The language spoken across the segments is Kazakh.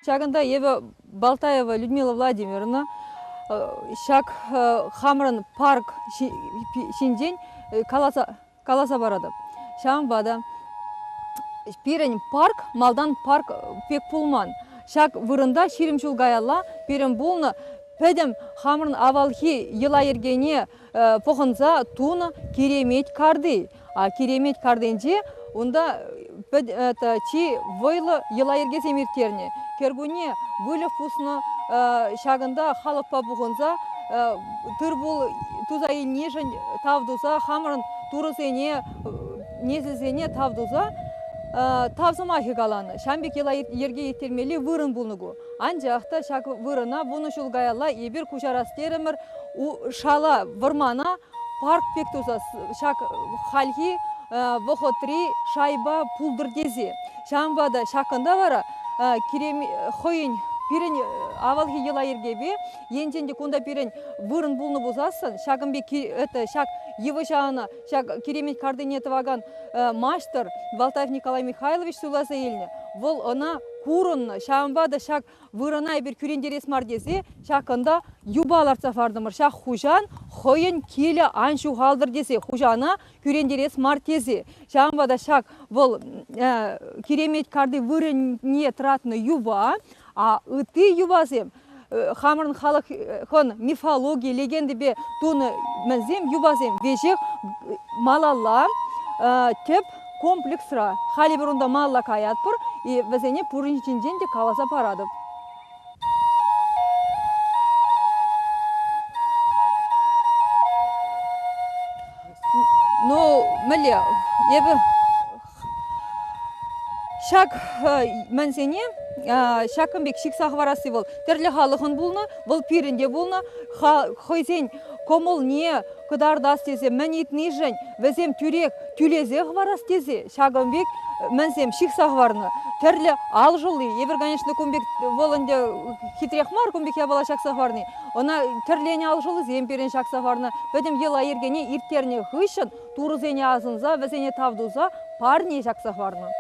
Шагында Ева Балтаева Людмила Владимировна шаг хамрын парк шинден каласа барады. Шамбада пирен парк, малдан парк пек пулман. Шаг вырында ширимчул гаялла, пирен булны педем хамрын авалхи йыла ергене похынза туны керемет карды. А керемет карденже онда чи войлы йыла ерге семиртерне. Кергуне вылев пусны шагында халық пабуғынза тырбул тузайы нежен тавдуза хамрын турысене незізене тавдуза тавзымахи галаны. Шамбек ела ерге етермели вырын булнугу. Анжақта шак вырына буны шулгаялла ебір кушарастерімір шала вырмана парк пектуза шак халхи вохотри шайба пулдырдези. Шамбада шакында вара керем хойын пирен авалхи ела ергебе енженде кунда пирен вырын булны бузасын шагымбе это шак его шана шак керемет координатоваган мастер Балтаев Николай Михайлович суласа елне вол она курынны шамбада шак вырына бир күрендерес мардезе шакында юбалар сафардымыр шак хужан хойын келе аншу халдыр десе хужана күрендерес мартезе шамбада шак вол керемет карды вырыне тратны юба а ыты юбазем хамрын халық хон мифология легенды бе туны мәзем юбазем вежек малалла теп комплексра хали бұрында малла каят пұр и везене пұрын жинжен де каласа парады. Ну, міле, ебі шак мәнсене шакымбек шиксақ варасы бол. Терлі халықын болна, бол пирінде болна, хойзен комыл не кыдардас тезе, мәнет нежен, везем түрек түлезеғ варас тезе, шагымбек мәнсем шиксақ варны. Терлі ал жылы, ебір, конечно, көмбек волынде хитрек мар, көмбек ябала шаксақ варны. Она терлені ал жылы зем перен шаксақ варны. Бәдім ела ергене иртерне хышын, турызене азынза, везене тавдуза, парне шаксақ варны.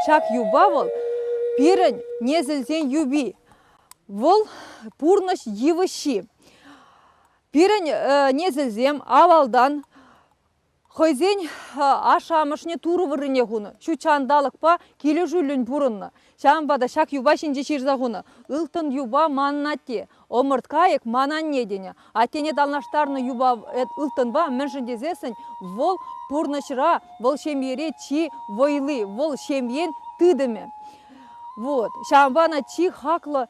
Шак юба вол, пирен незілзен юби. Вол пурныш евыши. Пирен незілзем авалдан хойзен ашамышне туры вырыне хуны. Шу чандалық па келі жүлін бұрынны. Шамбада шак юба шинже ширза хуны. Илтын юба маннатте. Омырткайық манан недене. Атене далнаштарны юба илтын ба міншіндезесін вол пурнышыра, вол шемьере чи войлы, вол шемьен тыдыме. Вот. Шамбана чи хаклы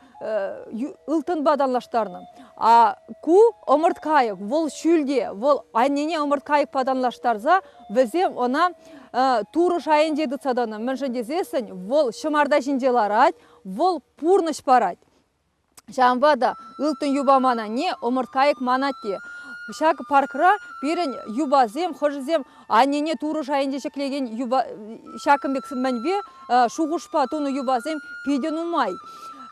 илтын баданлаштарны. А ку омырткайық, вол шүлде, вол айнене омырткайық паданлаштарза, візем она туры шайын жеді цаданы. Міншіндезесін вол шымарда жинделарать, вол пурныш парать. Шамбада ылтын юба мана не, омырткайық манатте. Шак паркра пирен юбазем, хожызем, анене туры шайынде шеклеген шакымбек мәнбе шуғышпа туны юбазем пиден умай.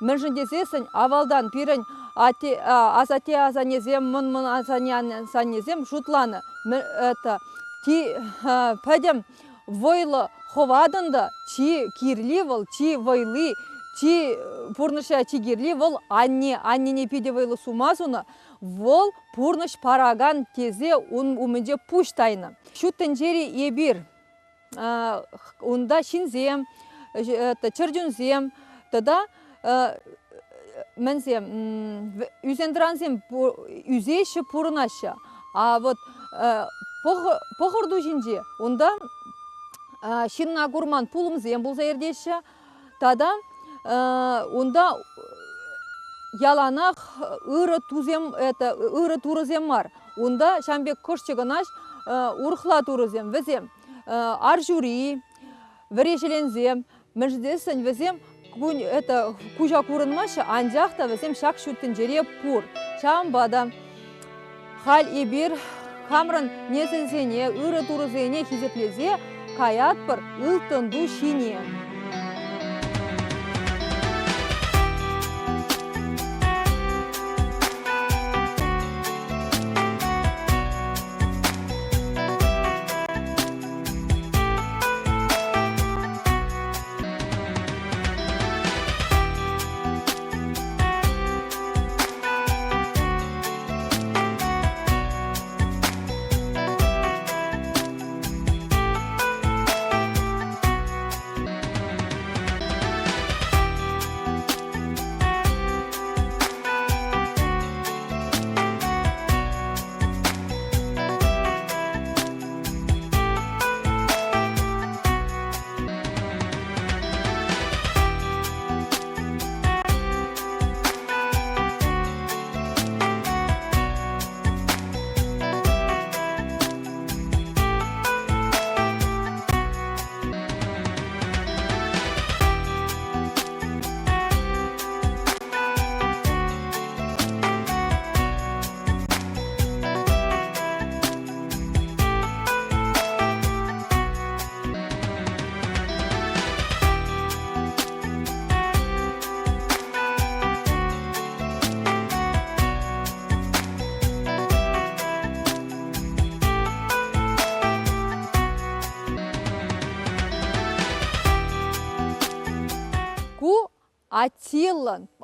Міншіндесесін авалдан пирен азате азанезем, мын азанезем, жутланы. Это пәдем войлы ховадында, чи кирли вол, чи войлы, чи пурныша чи кирли вол, анне пиде войлы сумазуна, вол пурныш параган тезе умынже пуштайны. Шу тенджери ебир, унда шинзем, чырджунзем, тогда мензем, үзендранзем үзейші пурнаша. А вот похорду жинже, онда шинна гурман пулымзем бұл заердеші, тада онда яланақ ыры турызем бар. Онда шамбек көшчігінаш урхла турызем, візем аржури, вірешелензем, мүждесін візем кужа курынмашы, анжақта візем шақ шүттін жере пур. Шамбада хал ебір хамрын несілзене, ыры турызене хизеплезе, каят бір ылтынду шине.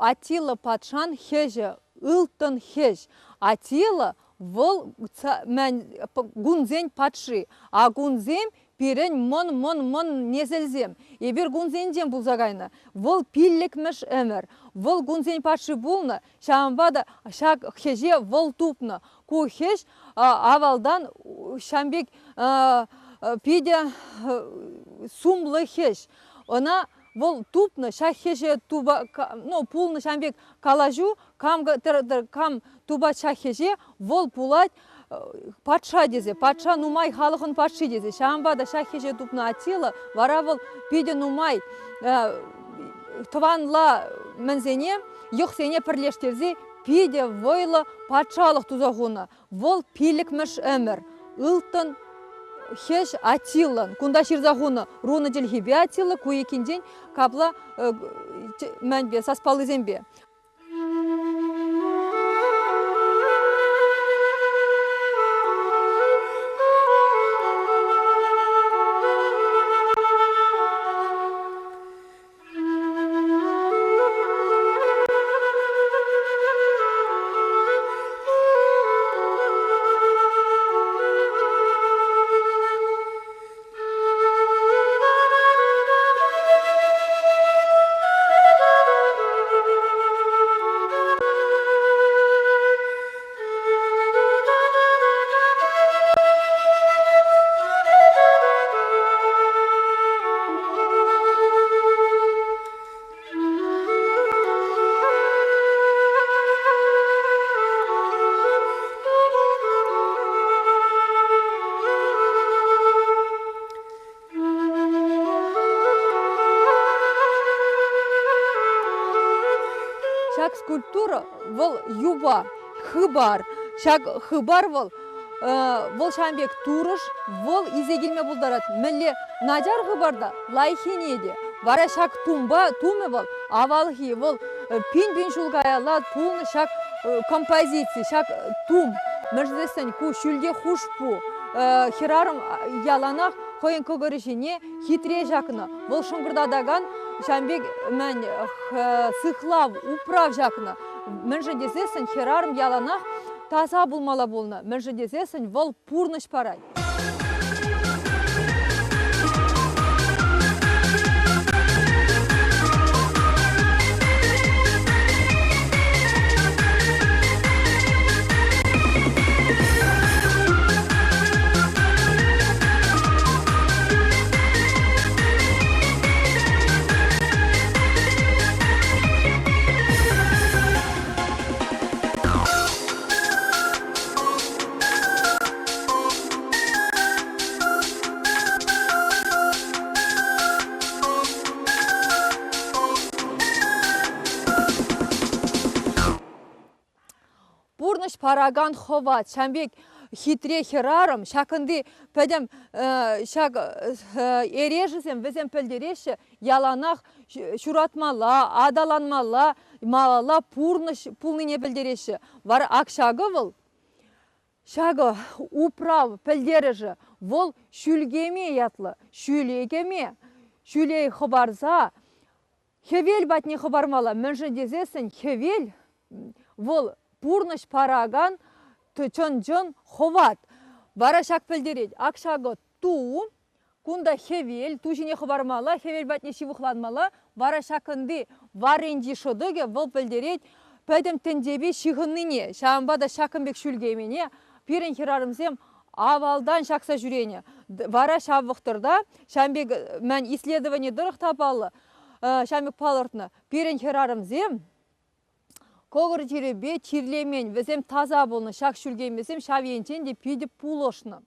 Атила патшан хежі, ылтын хеж. Атила вол гунзен патши, а гунзем пирен мон незелзем. Ебір гунзенден бұл загайна. Вол пиллікміш өмір. Вол гунзен патши бұлны, шамбада шак хеже вол тупны. Ку хеж авалдан шамбек пиде сумлы хеж. Она вол тупны, шахеже туба, пулны шамбек калажу, кам туба шахеже, вол пулать патша дезе, патша нумай халықын патши дезе. Шамбада шахеже тупны атила, вара вол пиде нумай тыванла мінзене, йоқсене пірлештерзе, пиде войлы патшалық тузағуна. Вол пилікміш өмір, ылтын хеш атилан, кунда ширзағуны руны jelхебе атилы, куекенден капла мәнбе, саспалы зембе. Шак скульптура вол юба, хыбар. Шак хыбар вол шамбек турыш, вол изегилме булдарат. Мелле наджар хыбарда лайхинеде. Вара шак тумы вол, авалхи вол пин шулгаялат полный шаг композиции, шаг тум. Междесен ку шүлге хушпу. Хирарым яланах қойын көгірішіне хитре жақыны. Бұл шыңғырдадаган шамбек мән сықлав, управ жақыны. Мәнжі дезесін хирарым яланах таза бұлмала болны. Мәнжі дезесін вол пурныш парай. Пурныш параган ховат, шамбек хитре хирарым, шакынды пәдем шак ережізем, візем пілдереші, яланақ шуратмала, адаланмала, малала пурныш пулныне пілдереші. Var акшағы выл, шағы управ пілдережі, вол шүлгеме ятлы, шүлегеме, шүлей хыбарза, хевел батне хыбармала, мәнжі дезесін хевел, вол пурныш параган чон ховат. Вара шак пілдерет. Акшағы ту, кунда хевел, ту жіне хыбармала, хевел батне шивухланмала, вара шакынды варенди шыдыге выл пілдерет, пәдім тендебе шиғынныне, шамбада шакынбек шүлгемене, пирен хирарымзем авалдан шакса жүрене. Вара шабықтырда, шамбек мән исследование дырық тапалы, шамбек палыртны, пирен хирарымзем, Когыр жеребе чирлемен, візем таза болны, шақ шүлгеймесем, шавенчен де пейді пулошны.